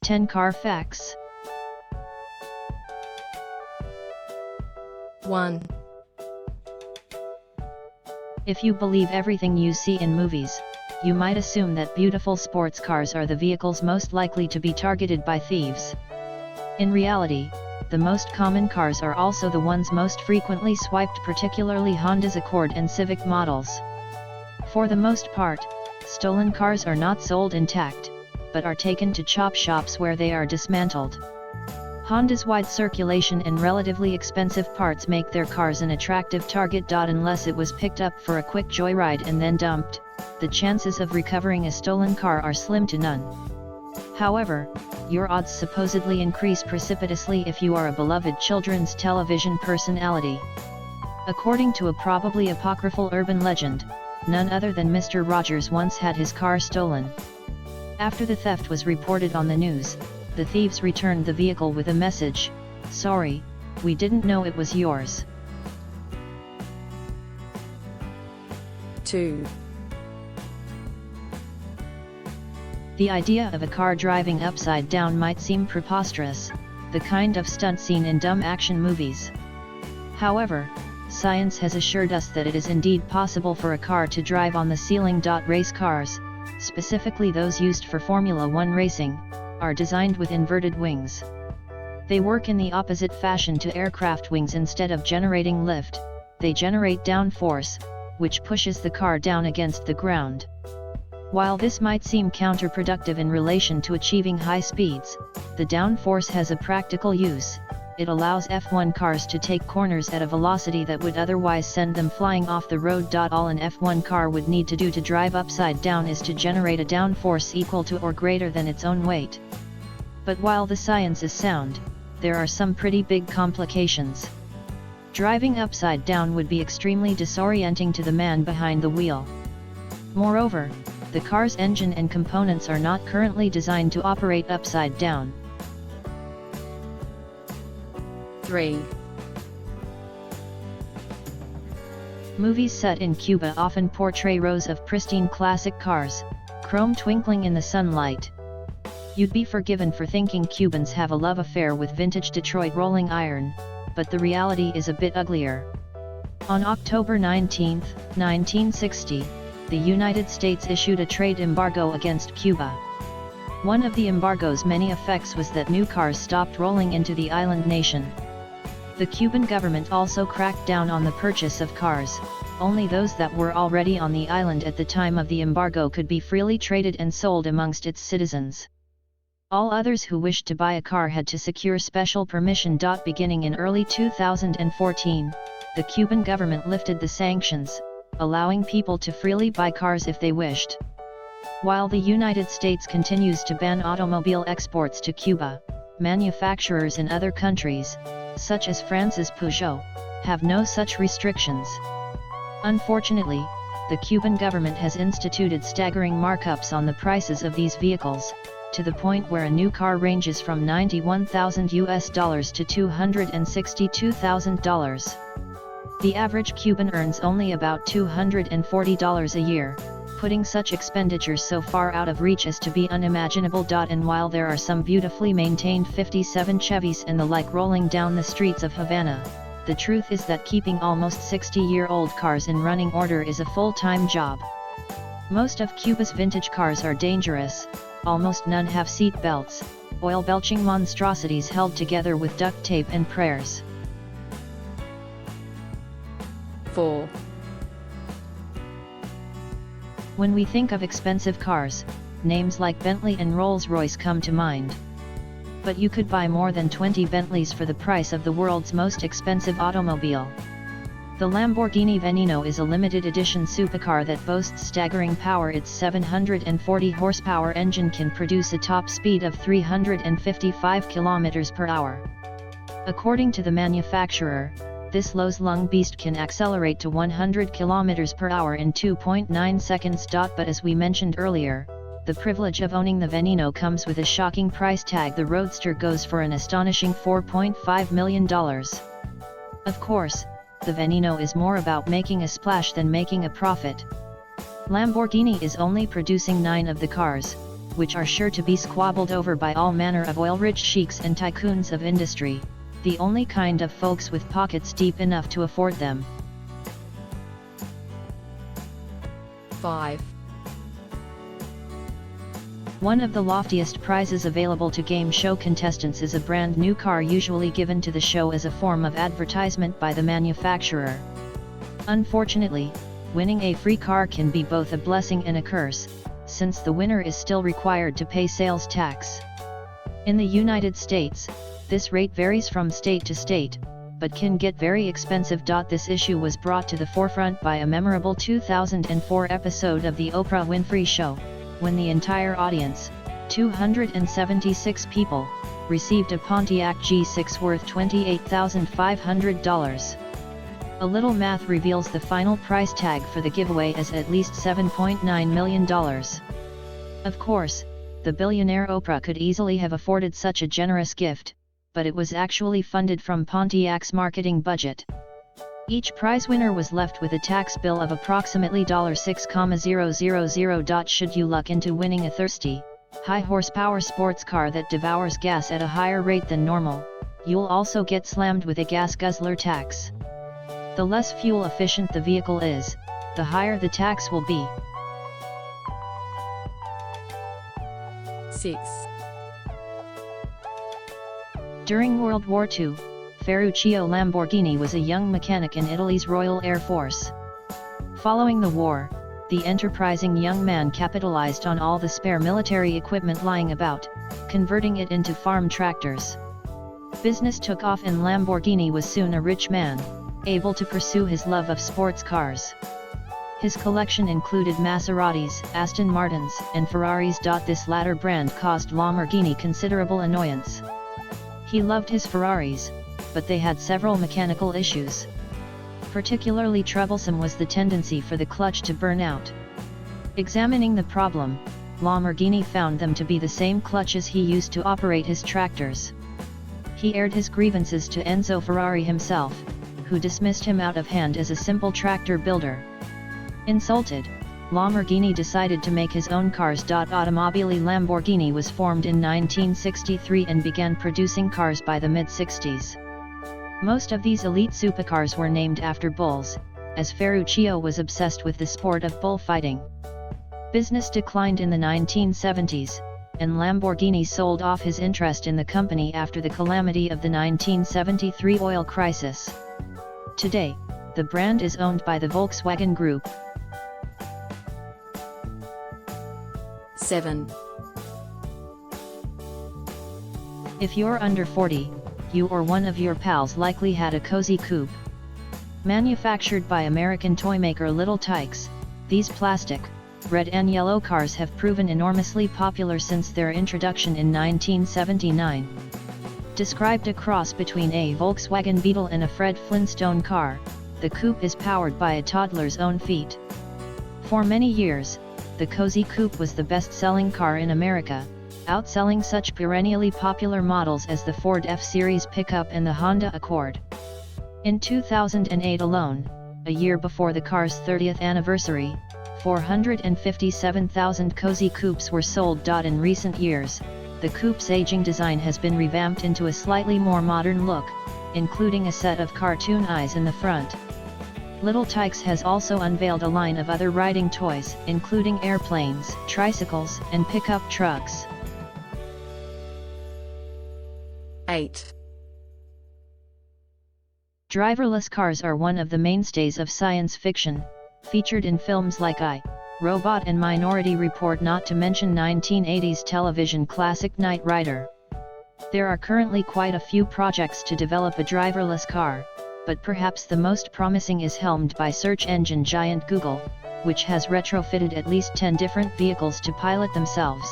10 Car Facts. 1. If you believe everything you see in movies, you might assume that beautiful sports cars are the vehicles most likely to be targeted by thieves. In reality, the most common cars are also the ones most frequently swiped, particularly Honda's Accord and Civic models. For the most part, stolen cars are not sold intact, but are taken to chop shops where they are dismantled. Honda's wide circulation and relatively expensive parts make their cars an attractive target. Unless it was picked up for a quick joyride and then dumped, the chances of recovering a stolen car are slim to none. However, your odds supposedly increase precipitously if you are a beloved children's television personality. According to a probably apocryphal urban legend, none other than Mr. Rogers once had his car stolen. After the theft was reported on the news, the thieves returned the vehicle with a message: "Sorry, we didn't know it was yours." 2. The idea of a car driving upside down might seem preposterous, the kind of stunt seen in dumb action movies. However, science has assured us that it is indeed possible for a car to drive on the ceiling. Race cars, specifically those used for Formula One racing, are designed with inverted wings. They work in the opposite fashion to aircraft wings. Instead of generating lift, they generate downforce, which pushes the car down against the ground. While this might seem counterproductive in relation to achieving high speeds, the downforce has a practical use. It allows F1 cars to take corners at a velocity that would otherwise send them flying off the road. All an F1 car would need to do to drive upside down is to generate a downforce equal to or greater than its own weight. But while the science is sound, there are some pretty big complications. Driving upside down would be extremely disorienting to the man behind the wheel. Moreover, the car's engine and components are not currently designed to operate upside down. 3. Movies set in Cuba often portray rows of pristine classic cars, chrome twinkling in the sunlight. You'd be forgiven for thinking Cubans have a love affair with vintage Detroit rolling iron, but the reality is a bit uglier. On October 19, 1960, the United States issued a trade embargo against Cuba. One of the embargo's many effects was that new cars stopped rolling into the island nation. The Cuban government also cracked down on the purchase of cars. Only those that were already on the island at the time of the embargo could be freely traded and sold amongst its citizens. All others who wished to buy a car had to secure special permission. Beginning in early 2014, the Cuban government lifted the sanctions, allowing people to freely buy cars if they wished. While the United States continues to ban automobile exports to Cuba, manufacturers in other countries, such as France's Peugeot, have no such restrictions. Unfortunately, the Cuban government has instituted staggering markups on the prices of these vehicles, to the point where a new car ranges from $91,000 to $262,000. The average Cuban earns only about $240 a year, putting such expenditures so far out of reach as to be unimaginable. And while there are some beautifully maintained 57 Chevys and the like rolling down the streets of Havana, the truth is that keeping almost 60-year-old cars in running order is a full-time job. Most of Cuba's vintage cars are dangerous, almost none have seat belts, oil-belching monstrosities held together with duct tape and prayers. 4. When we think of expensive cars, names like Bentley and Rolls-Royce come to mind. But you could buy more than 20 Bentleys for the price of the world's most expensive automobile. The Lamborghini Veneno is a limited edition supercar that boasts staggering power. Its 740 horsepower engine can produce a top speed of 355 km per hour. According to the manufacturer, this low-slung beast can accelerate to 100 km per hour in 2.9 seconds. But as we mentioned earlier, the privilege of owning the Veneno comes with a shocking price tag. The Roadster goes for an astonishing $4.5 million. Of course, the Veneno is more about making a splash than making a profit. Lamborghini is only producing 9 of the cars, which are sure to be squabbled over by all manner of oil-rich sheiks and tycoons of industry, the only kind of folks with pockets deep enough to afford them. 5. One of the loftiest prizes available to game show contestants is a brand new car, usually given to the show as a form of advertisement by the manufacturer. Unfortunately, winning a free car can be both a blessing and a curse, since the winner is still required to pay sales tax. In the United States, this rate varies from state to state, but can get very expensive. This issue was brought to the forefront by a memorable 2004 episode of The Oprah Winfrey Show, when the entire audience, 276 people, received a Pontiac G6 worth $28,500. A little math reveals the final price tag for the giveaway as at least $7.9 million. Of course, the billionaire Oprah could easily have afforded such a generous gift, but it was actually funded from Pontiac's marketing budget. Each prize winner was left with a tax bill of approximately $6,000. Should you luck into winning a thirsty, high-horsepower sports car that devours gas at a higher rate than normal, you'll also get slammed with a gas guzzler tax. The less fuel efficient the vehicle is, the higher the tax will be. 6. During World War II, Ferruccio Lamborghini was a young mechanic in Italy's Royal Air Force. Following the war, the enterprising young man capitalized on all the spare military equipment lying about, converting it into farm tractors. Business took off and Lamborghini was soon a rich man, able to pursue his love of sports cars. His collection included Maseratis, Aston Martins, and Ferraris. This latter brand caused Lamborghini considerable annoyance. He loved his Ferraris, but they had several mechanical issues. Particularly troublesome was the tendency for the clutch to burn out. Examining the problem, Lamborghini found them to be the same clutches he used to operate his tractors. He aired his grievances to Enzo Ferrari himself, who dismissed him out of hand as a simple tractor builder. Insulted, Lamborghini decided to make his own cars. Automobili Lamborghini was formed in 1963 and began producing cars by the mid-60s. Most of these elite supercars were named after bulls, as Ferruccio was obsessed with the sport of bullfighting. Business declined in the 1970s, and Lamborghini sold off his interest in the company after the calamity of the 1973 oil crisis. Today, the brand is owned by the Volkswagen Group. 7. If you're under 40, you or one of your pals likely had a cozy coupe. Manufactured by American toymaker Little Tikes, these plastic, red and yellow cars have proven enormously popular since their introduction in 1979. Described a cross between a Volkswagen Beetle and a Fred Flintstone car, the coupe is powered by a toddler's own feet. For many years, the cozy coupe was the best-selling car in America, outselling such perennially popular models as the Ford F-Series pickup and the Honda Accord. In 2008 alone, a year before the car's 30th anniversary, 457,000 cozy coupes were sold. In recent years, the coupe's aging design has been revamped into a slightly more modern look, including a set of cartoon eyes in the front. Little Tikes has also unveiled a line of other riding toys, including airplanes, tricycles, and pickup trucks. 8. Driverless cars are one of the mainstays of science fiction, featured in films like I, Robot and Minority Report, not to mention 1980s television classic Knight Rider. There are currently quite a few projects to develop a driverless car, but perhaps the most promising is helmed by search engine giant Google, which has retrofitted at least 10 different vehicles to pilot themselves.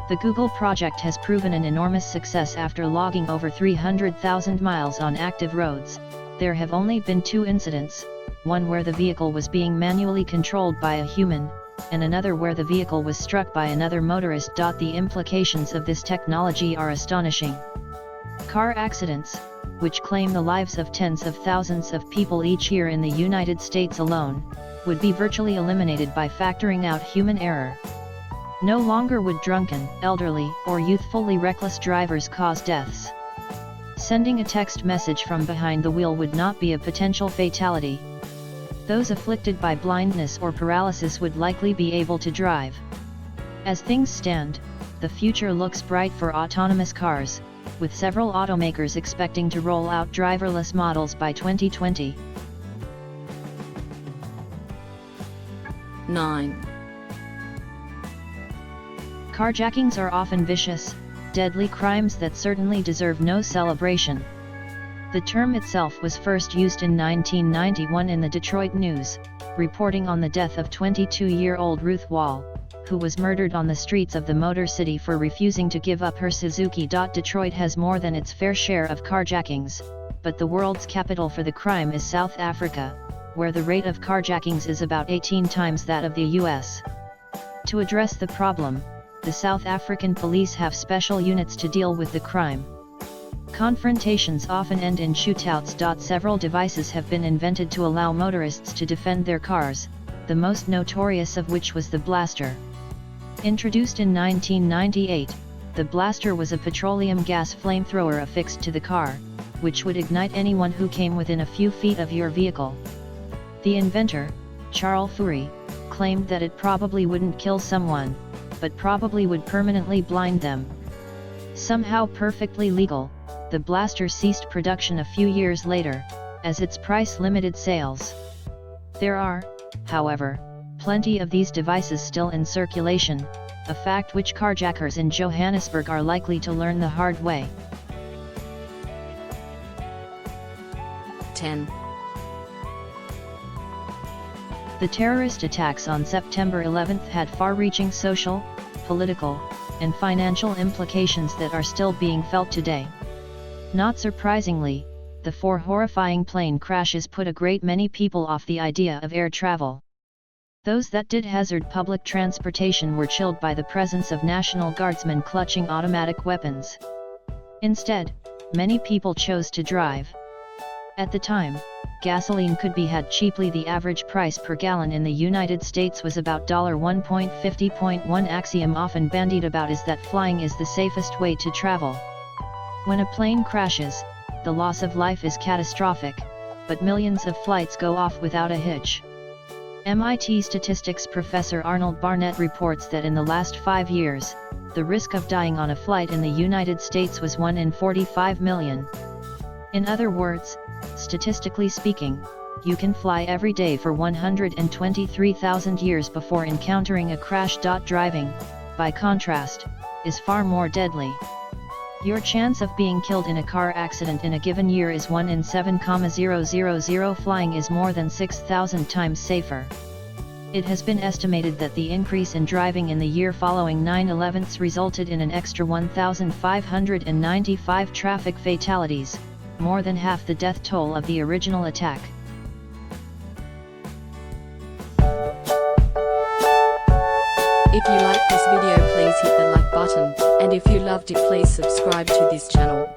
The Google project has proven an enormous success after logging over 300,000 miles on active roads. There have only been 2 incidents, one where the vehicle was being manually controlled by a human, and another where the vehicle was struck by another motorist. The implications of this technology are astonishing. Car accidents, which claim the lives of tens of thousands of people each year in the United States alone, would be virtually eliminated by factoring out human error. No longer would drunken, elderly, or youthfully reckless drivers cause deaths. Sending a text message from behind the wheel would not be a potential fatality. Those afflicted by blindness or paralysis would likely be able to drive. As things stand, the future looks bright for autonomous cars, with several automakers expecting to roll out driverless models by 2020. 9. Carjackings are often vicious, deadly crimes that certainly deserve no celebration. The term itself was first used in 1991 in the Detroit News, reporting on the death of 22-year-old Ruth Wall, who was murdered on the streets of the Motor City for refusing to give up her Suzuki. Detroit has more than its fair share of carjackings, but the world's capital for the crime is South Africa, where the rate of carjackings is about 18 times that of the US. To address the problem, the South African police have special units to deal with the crime. Confrontations often end in shootouts. Several devices have been invented to allow motorists to defend their cars, the most notorious of which was the blaster. Introduced in 1998, the blaster was a petroleum gas flamethrower affixed to the car, which would ignite anyone who came within a few feet of your vehicle. The inventor, Charles Fourie, claimed that it probably wouldn't kill someone, but probably would permanently blind them. Somehow perfectly legal, the blaster ceased production a few years later, as its price limited sales. There are, however, plenty of these devices still in circulation, a fact which carjackers in Johannesburg are likely to learn the hard way. 10. The terrorist attacks on September 11 had far-reaching social, political, and financial implications that are still being felt today. Not surprisingly, the 4 horrifying plane crashes put a great many people off the idea of air travel. Those that did hazard public transportation were chilled by the presence of National Guardsmen clutching automatic weapons. Instead, many people chose to drive. At the time, gasoline could be had cheaply. The average price per gallon in the United States was about $1.50. One axiom often bandied about is that flying is the safest way to travel. When a plane crashes, the loss of life is catastrophic, but millions of flights go off without a hitch. MIT statistics professor Arnold Barnett reports that in the last 5 years, the risk of dying on a flight in the United States was 1 in 45 million. In other words, statistically speaking, you can fly every day for 123,000 years before encountering a crash. Driving, by contrast, is far more deadly. Your chance of being killed in a car accident in a given year is 1 in 7,000. Flying is more than 6,000 times safer. It has been estimated that the increase in driving in the year following 9/11 resulted in an extra 1,595 traffic fatalities, more than half the death toll of the original attack. If you like this video, please hit the like button, and if you loved it, please subscribe to this channel.